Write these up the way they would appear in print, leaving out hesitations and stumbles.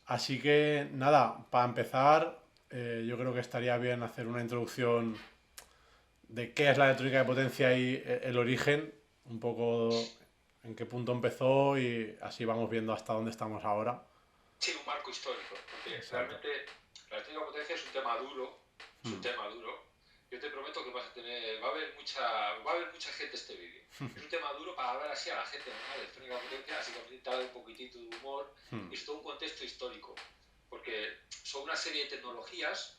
Así que nada, para empezar, yo creo que estaría bien hacer una introducción de qué es la electrónica de potencia y el origen, un poco en qué punto empezó y así vamos viendo hasta dónde estamos ahora. Sí, un marco histórico, porque Exacto. realmente la electrónica de potencia es un tema duro, es un Hmm. tema duro. Yo te prometo que vas a tener, va a haber mucha gente este vídeo. Es un tema duro para hablar así a la gente normal de electrónica de potencia, así que necesita darle un poquitito de humor Hmm. y sobre todo un contexto histórico, porque son una serie de tecnologías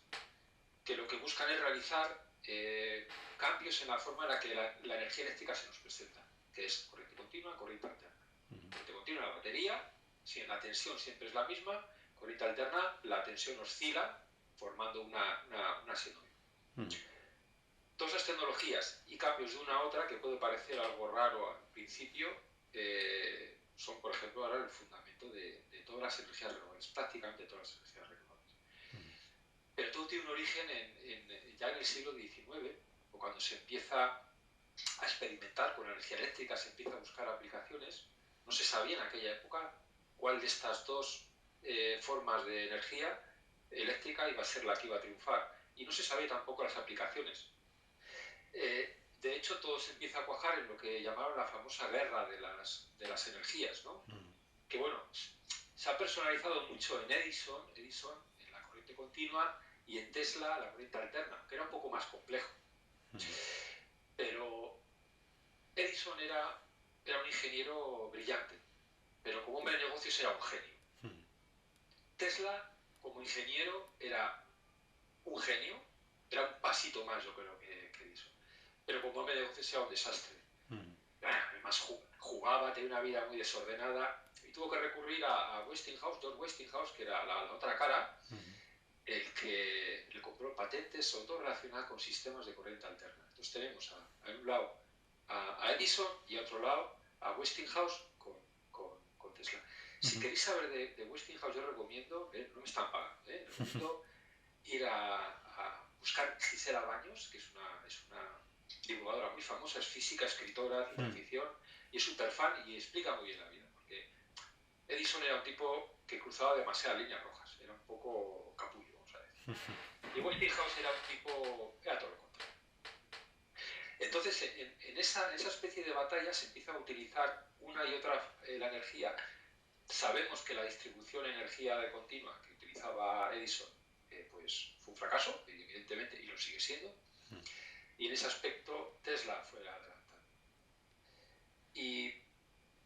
que lo que buscan es realizar cambios en la forma en la que la energía eléctrica se nos presenta, que es corriente continua, corriente alterna. Corriente continua, la batería, si la tensión siempre es la misma, corriente alterna, la tensión oscila formando una sinusoide. Hmm. Todas las tecnologías y cambios de una a otra, que puede parecer algo raro al principio, son, por ejemplo, ahora el fundamento de todas las energías renovables, prácticamente todas las energías renovables. Pero todo tiene un origen ya en el siglo XIX, o cuando se empieza a experimentar con la energía eléctrica, se empieza a buscar aplicaciones. No se sabía en aquella época cuál de estas dos formas de energía eléctrica iba a ser la que iba a triunfar. Y no se sabía tampoco las aplicaciones. De hecho, todo se empieza a cuajar en lo que llamaron la famosa guerra de las energías, ¿no? Que bueno, se ha personalizado mucho en Edison en la corriente continua, y en Tesla la corriente alterna, que era un poco más complejo. Pero Edison era un ingeniero brillante, pero como hombre de negocios era un genio. Tesla, como ingeniero, era un genio, era un pasito más, yo creo, que Edison. Pero como hombre de negocios era un desastre. Además, jugaba, tenía una vida muy desordenada y tuvo que recurrir a Westinghouse, George Westinghouse, que era la otra cara, el que le compró patentes, sobre todo relacionadas con sistemas de corriente alterna. Entonces tenemos a un lado a Edison y a otro lado a Westinghouse con Tesla. Si queréis saber de Westinghouse, yo recomiendo, no me están pagando, recomiendo ir a buscar Gisela Baños, que es una divulgadora muy famosa, es física, escritora, ciencia ficción, y es súper fan y explica muy bien la vida, porque Edison era un tipo que cruzaba demasiadas líneas rojas, era un poco capullo, vamos a decir. Y Westinghouse era un tipo, era todo lo contrario. Entonces, en esa especie de batalla se empieza a utilizar una y otra la energía. Sabemos que la distribución de energía de continua que utilizaba Edison pues fue un fracaso, evidentemente, y lo sigue siendo. Y en ese aspecto Tesla fue la adelantada. Y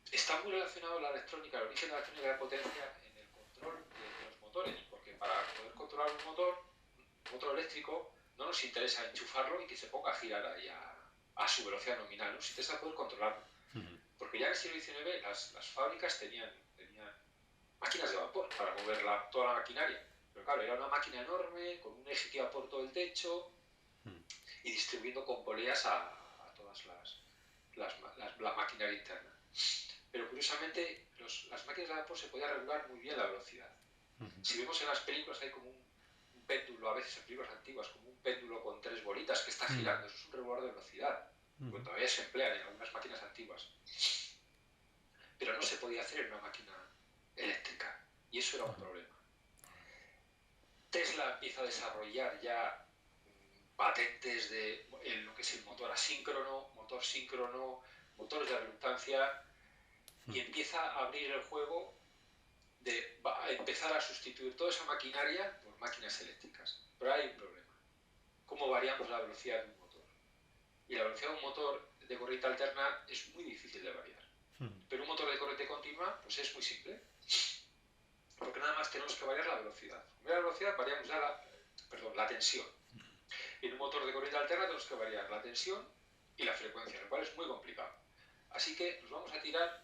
está muy relacionado la electrónica, el origen de la electrónica de potencia en el control de los motores, porque para poder controlar un motor eléctrico, no nos interesa enchufarlo y que se ponga a girar ahí a su velocidad nominal, nos interesa poder controlarlo. Porque ya en el siglo XIX las fábricas tenían máquinas de vapor para mover toda la maquinaria. Pero claro, era una máquina enorme, con un eje que iba por todo el techo y distribuyendo con poleas a todas la maquinaria interna. Pero curiosamente, las máquinas de vapor se podía regular muy bien la velocidad. Si vemos en las películas hay como un péndulo, a veces en películas antiguas, como un péndulo con tres bolitas que está girando, eso es un regulador de velocidad, porque todavía se emplean en algunas máquinas antiguas. Pero no se podía hacer en una máquina eléctrica, y eso era un problema. Tesla empieza a desarrollar ya patentes en lo que es el motor asíncrono, motor síncrono, motores de reluctancia, y empieza a abrir el juego a empezar a sustituir toda esa maquinaria por máquinas eléctricas. Pero hay un problema. ¿Cómo variamos la velocidad de un motor? Y la velocidad de un motor de corriente alterna es muy difícil de variar. Pero un motor de corriente continua, pues es muy simple. Porque nada más tenemos que variar la velocidad. En vez de la velocidad, variamos ya la tensión. Y en un motor de corriente alterna tenemos que variar la tensión y la frecuencia, lo cual es muy complicado. Así que nos vamos a tirar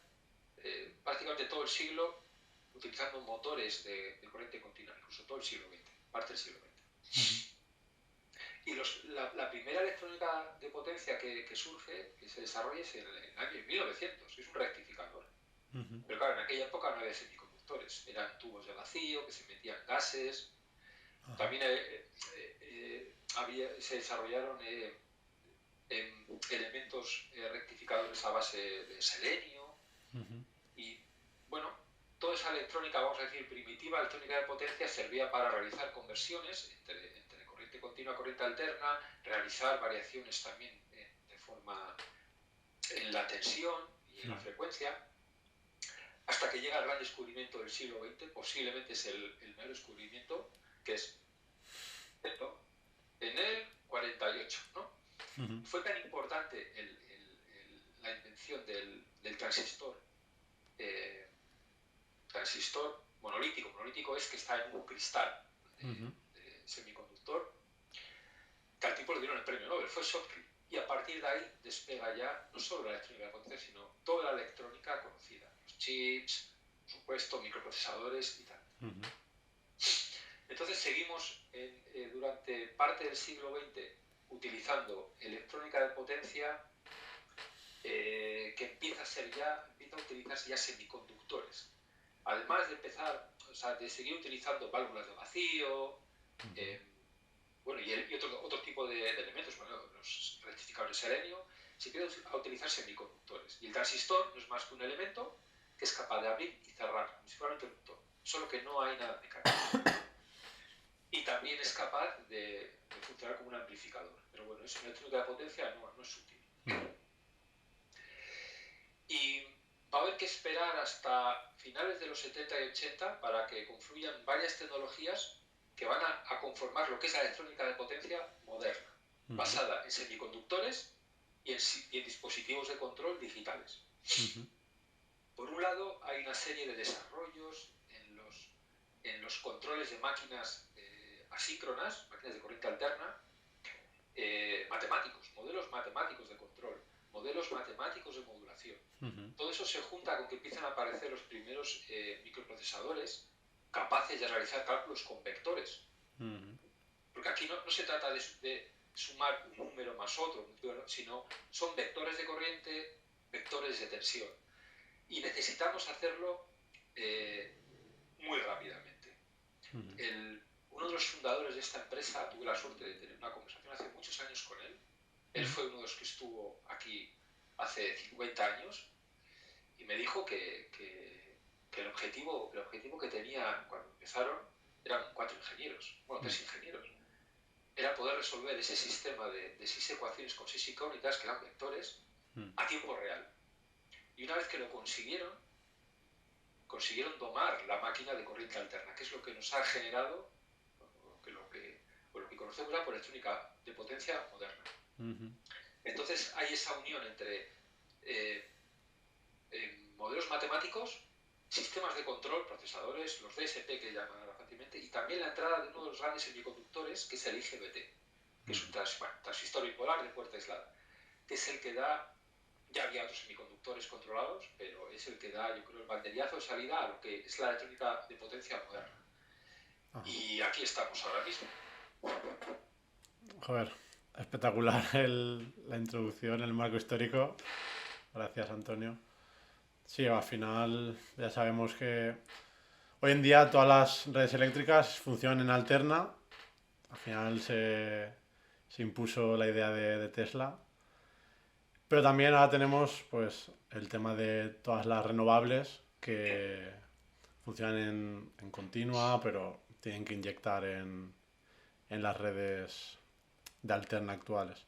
prácticamente todo el siglo utilizando motores de corriente continua, incluso todo el siglo XX, parte del siglo XX. Y la primera electrónica de potencia que surge, que se desarrolla, es en el año 1900, es un rectificador. Pero claro, en aquella época no había semiconductores, eran tubos de vacío, que se metían gases. También se desarrollaron elementos rectificadores a base de selenio. Y bueno, toda esa electrónica, vamos a decir, primitiva, electrónica de potencia, servía para realizar conversiones entre corriente continua y corriente alterna, realizar variaciones también de forma en la tensión y en la frecuencia, hasta que llega el gran descubrimiento del siglo XX, posiblemente es el mayor descubrimiento, que es esto, en el 48, ¿no? Fue tan importante la invención del transistor, transistor monolítico. Monolítico es que está en un cristal de semiconductor, que al tipo le dieron el premio Nobel, fue Schottky. Y a partir de ahí despega ya no solo la electrónica de potencia, sino toda la electrónica conocida. Los chips, por supuesto, microprocesadores y tal. Entonces seguimos durante parte del siglo XX utilizando electrónica de potencia que empieza a utilizarse ya semiconductores. Además de empezar, o sea, de seguir utilizando válvulas de vacío, bueno, y otro tipo de elementos, bueno, los rectificadores de selenio, se empieza a utilizar semiconductores. Y el transistor no es más que un elemento que es capaz de abrir y cerrar, como si fuera un interruptor, solo que no hay nada mecánico. Y también es capaz de funcionar como un amplificador. Pero bueno, eso en electrónica de potencia no es útil. Y va a haber que esperar hasta finales de los 70 y 80 para que confluyan varias tecnologías que van a conformar lo que es la electrónica de potencia moderna, basada en semiconductores y en dispositivos de control digitales. Por un lado, hay una serie de desarrollos en los controles de máquinas asíncronas, máquinas de corriente alterna, matemáticos, modelos matemáticos de control, modelos matemáticos de modulación. Todo eso se junta con que empiezan a aparecer los primeros microprocesadores capaces de realizar cálculos con vectores. Porque aquí no se trata de sumar un número más otro, sino son vectores de corriente, vectores de tensión. Y necesitamos hacerlo muy rápidamente. Uno de los fundadores de esta empresa, tuve la suerte de tener una conversación hace muchos años con él. Él fue uno de los que estuvo aquí hace 50 años y me dijo que el objetivo que tenía cuando empezaron eran 4 ingenieros, bueno, 3 ingenieros. Era poder resolver ese sistema de 6 ecuaciones con 6 incógnitas, que eran vectores, a tiempo real. Y una vez que lo consiguieron domar la máquina de corriente alterna, que es lo que nos ha generado lo que conocemos ya por electrónica de potencia moderna. Entonces hay esa unión entre modelos matemáticos, sistemas de control, procesadores, los DSP que llaman ahora fácilmente, y también la entrada de uno de los grandes semiconductores, que es el IGBT, que es un transistor bipolar de puerta aislada, que es el que da, ya había otros semiconductores controlados, pero es el que da, yo creo, el banderillazo de salida a lo que es la electrónica de potencia moderna. Y aquí estamos ahora mismo. Joder, espectacular la introducción, el marco histórico. Gracias, Antonio. Sí, al final ya sabemos que hoy en día todas las redes eléctricas funcionan en alterna. Al final se impuso la idea de Tesla. Pero también ahora tenemos pues el tema de todas las renovables que funcionan en continua, pero tienen que inyectar en las redes de alterna actuales.